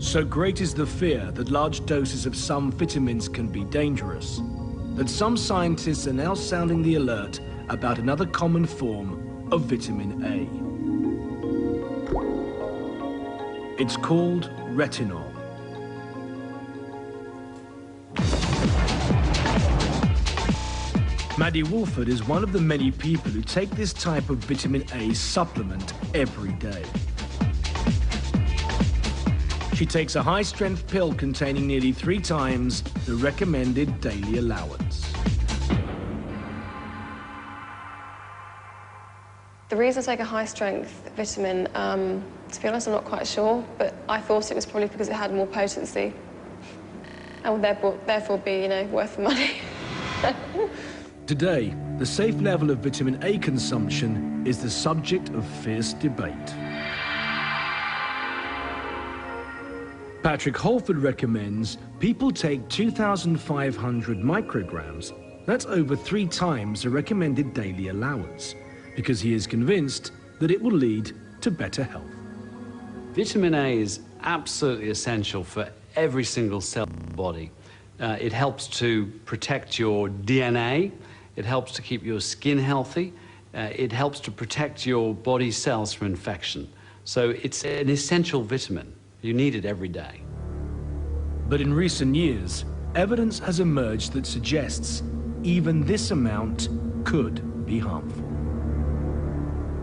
So great is the fear that large doses of some vitamins can be dangerous, that some scientists are now sounding the alert about another common form of vitamin A. It's called retinol. Maddie Wolford is one of the many people who take this type of vitamin A supplement every day. She takes a high-strength pill containing nearly 3 times the recommended daily allowance. The reason I take a high-strength vitamin, to be honest, I'm not quite sure, but I thought it was probably because it had more potency and would therefore be, worth the money. Today, the safe level of vitamin A consumption is the subject of fierce debate. Patrick Holford recommends people take 2,500 micrograms, that's over 3 times the recommended daily allowance, because he is convinced that it will lead to better health. Vitamin A is absolutely essential for every single cell in the body. It helps to protect your DNA, it helps to keep your skin healthy, it helps to protect your body cells from infection. So it's an essential vitamin. You need it every day. But in recent years, evidence has emerged that suggests even this amount could be harmful.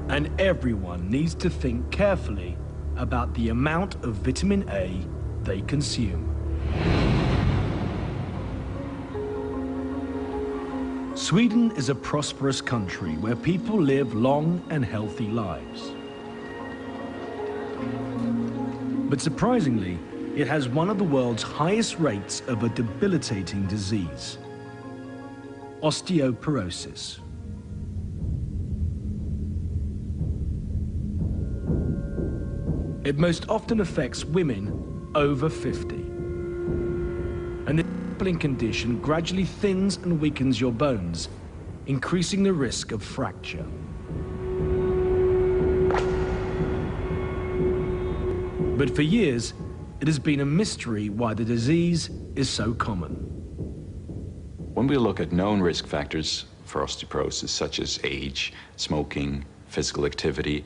And everyone needs to think carefully about the amount of vitamin A they consume. Sweden is a prosperous country where people live long and healthy lives. But surprisingly, it has one of the world's highest rates of a debilitating disease, osteoporosis. It most often affects women over 50. And this crippling condition gradually thins and weakens your bones, increasing the risk of fracture. But for years, it has been a mystery why the disease is so common. When we look at known risk factors for osteoporosis, such as age, smoking, physical activity,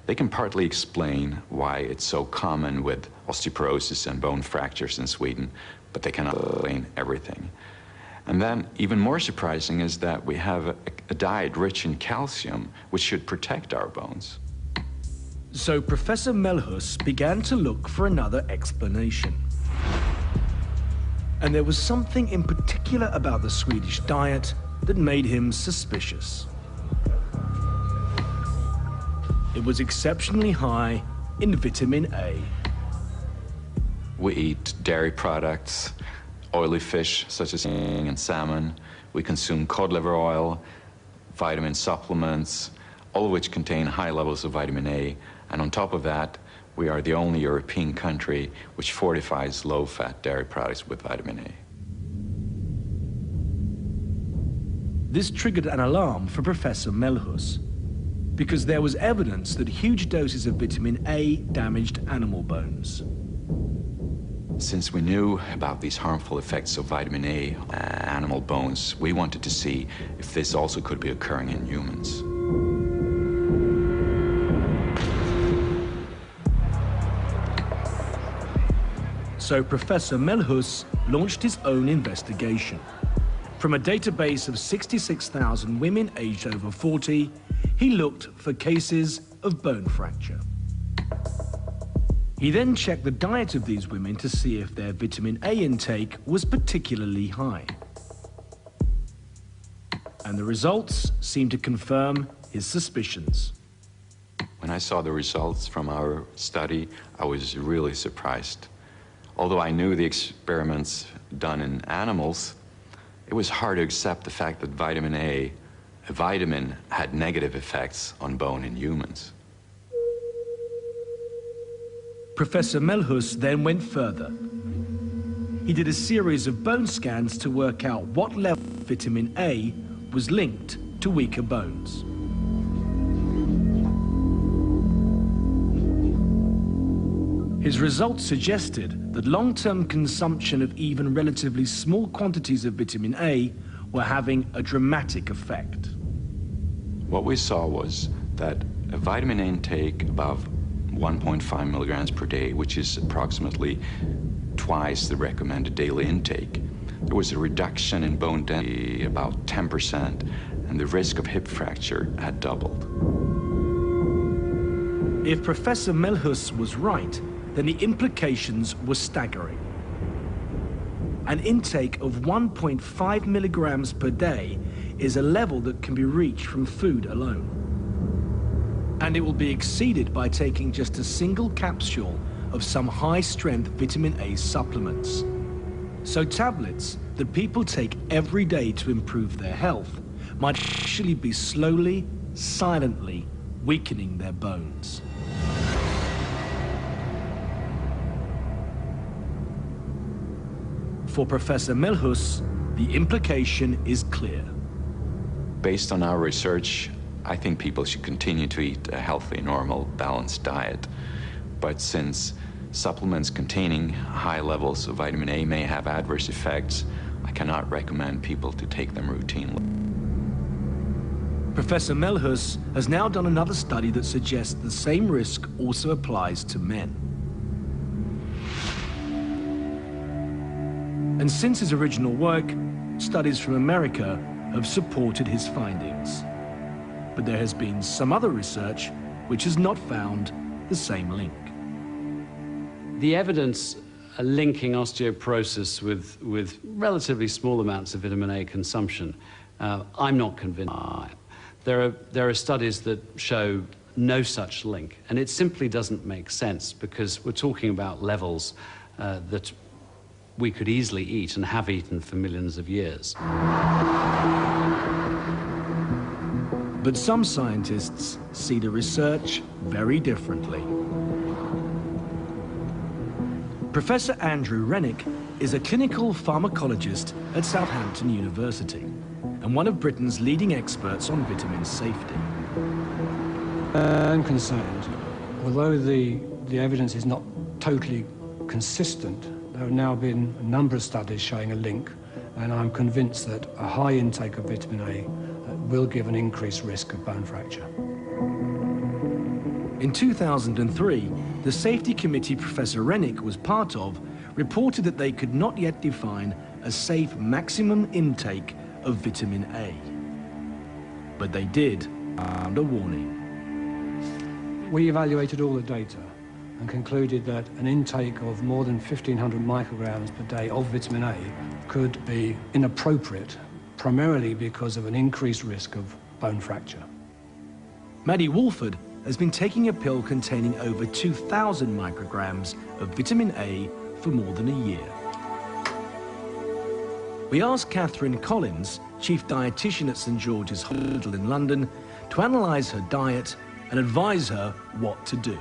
they can partly explain why it's so common with osteoporosis and bone fractures in Sweden, but they cannot explain everything. And then, even more surprising is that we have a diet rich in calcium, which should protect our bones. So Professor Melhus began to look for another explanation. And there was something in particular about the Swedish diet that made him suspicious. It was exceptionally high in vitamin A. We eat dairy products, oily fish such as and salmon. We consume cod liver oil, vitamin supplements, all of which contain high levels of vitamin A. And on top of that, we are the only European country which fortifies low-fat dairy products with vitamin A. This triggered an alarm for Professor Melhus, because there was evidence that huge doses of vitamin A damaged animal bones. Since we knew about these harmful effects of vitamin A on animal bones, we wanted to see if this also could be occurring in humans. So Professor Melhus launched his own investigation. From a database of 66,000 women aged over 40, he looked for cases of bone fracture. He then checked the diet of these women to see if their vitamin A intake was particularly high. And the results seemed to confirm his suspicions. When I saw the results from our study, I was really surprised. Although I knew the experiments done in animals, it was hard to accept the fact that vitamin A, a vitamin, had negative effects on bone in humans. Professor Melhus then went further. He did a series of bone scans to work out what level of vitamin A was linked to weaker bones. His results suggested that long-term consumption of even relatively small quantities of vitamin A were having a dramatic effect. What we saw was that a vitamin intake above 1.5 milligrams per day, which is approximately twice the recommended daily intake, there was a reduction in bone density about 10%, and the risk of hip fracture had doubled. If Professor Melhus was right, then the implications were staggering. An intake of 1.5 milligrams per day is a level that can be reached from food alone. And it will be exceeded by taking just a single capsule of some high-strength vitamin A supplements. So tablets that people take every day to improve their health might actually be slowly, silently weakening their bones. For Professor Melhus, the implication is clear. Based on our research, I think people should continue to eat a healthy, normal, balanced diet. But since supplements containing high levels of vitamin A may have adverse effects, I cannot recommend people to take them routinely. Professor Melhus has now done another study that suggests the same risk also applies to men. And since his original work, studies from America have supported his findings. But there has been some other research which has not found the same link. The evidence linking osteoporosis with relatively small amounts of vitamin A consumption, I'm not convinced. There are studies that show no such link, and it simply doesn't make sense because we're talking about levels that we could easily eat and have eaten for millions of years. But some scientists see the research very differently. Professor Andrew Rennick is a clinical pharmacologist at Southampton University and one of Britain's leading experts on vitamin safety. I'm concerned, although the evidence is not totally consistent, there have now been a number of studies showing a link, and I'm convinced that a high intake of vitamin A will give an increased risk of bone fracture. In 2003, the safety committee Professor Rennick was part of reported that they could not yet define a safe maximum intake of vitamin A. But they did find a warning. We evaluated all the data and concluded that an intake of more than 1,500 micrograms per day of vitamin A could be inappropriate, primarily because of an increased risk of bone fracture. Maddie Wolford has been taking a pill containing over 2,000 micrograms of vitamin A for more than a year. We asked Catherine Collins, chief dietitian at St George's Hospital in London, to analyse her diet and advise her what to do.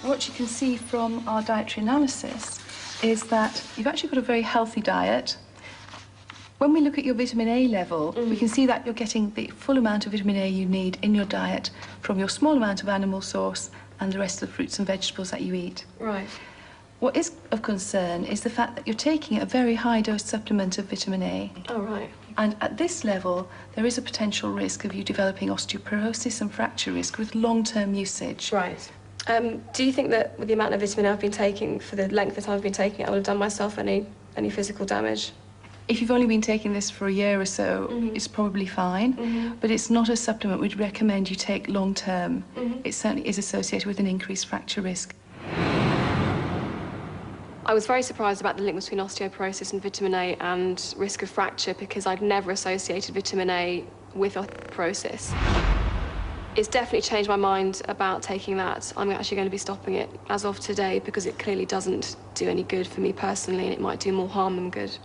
What you can see from our dietary analysis is that you've actually got a very healthy diet. When we look at your vitamin A level, we can see that you're getting the full amount of vitamin A you need in your diet from your small amount of animal source and the rest of the fruits and vegetables that you eat. Right. What is of concern is the fact that you're taking a very high dose supplement of vitamin A. Oh, right. And at this level, there is a potential risk of you developing osteoporosis and fracture risk with long-term usage. Right. Do you think that with the amount of vitamin A I've been taking, for the length of time I've been taking it, I would have done myself any physical damage? If you've only been taking this for a year or so, it's probably fine, but it's not a supplement we'd recommend you take long-term. It certainly is associated with an increased fracture risk. I was very surprised about the link between osteoporosis and vitamin A and risk of fracture because I'd never associated vitamin A with osteoporosis. It's definitely changed my mind about taking that. I'm actually going to be stopping it as of today because it clearly doesn't do any good for me personally and it might do more harm than good.